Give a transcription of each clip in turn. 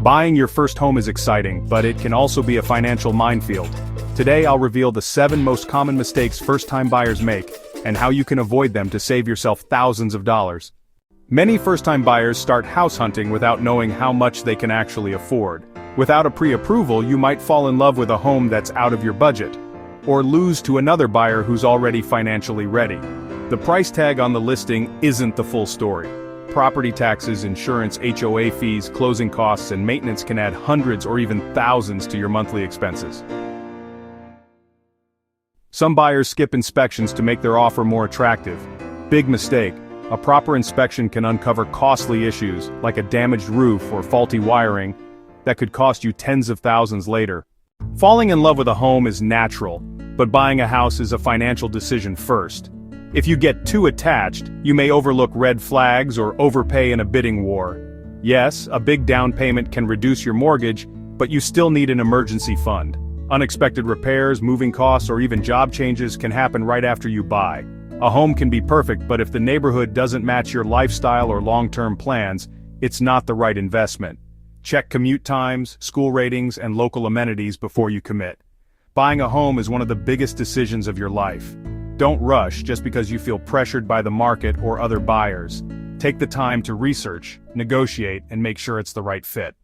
Buying your first home is exciting, but it can also be a financial minefield. Today I'll reveal the 7 most common mistakes first-time buyers make, and how you can avoid them to save yourself thousands of dollars. Many first-time buyers start house hunting without knowing how much they can actually afford. Without a pre-approval, you might fall in love with a home that's out of your budget, or lose to another buyer who's already financially ready. The price tag on the listing isn't the full story. Property taxes, insurance, HOA fees, closing costs, and maintenance can add hundreds or even thousands to your monthly expenses. Some buyers skip inspections to make their offer more attractive. Big mistake. A proper inspection can uncover costly issues, like a damaged roof or faulty wiring, that could cost you tens of thousands later. Falling in love with a home is natural, but buying a house is a financial decision first. If you get too attached, you may overlook red flags or overpay in a bidding war. Yes, a big down payment can reduce your mortgage, but you still need an emergency fund. Unexpected repairs, moving costs, or even job changes can happen right after you buy. A home can be perfect, but if the neighborhood doesn't match your lifestyle or long-term plans, it's not the right investment. Check commute times, school ratings, and local amenities before you commit. Buying a home is one of the biggest decisions of your life. Don't rush just because you feel pressured by the market or other buyers. Take the time to research, negotiate, and make sure it's the right fit.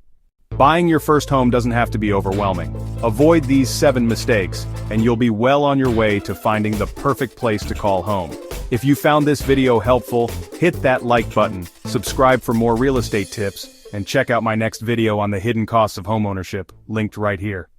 Buying your first home doesn't have to be overwhelming. Avoid these 7 mistakes, and you'll be well on your way to finding the perfect place to call home. If you found this video helpful, hit that like button, subscribe for more real estate tips, and check out my next video on the hidden costs of homeownership, linked right here.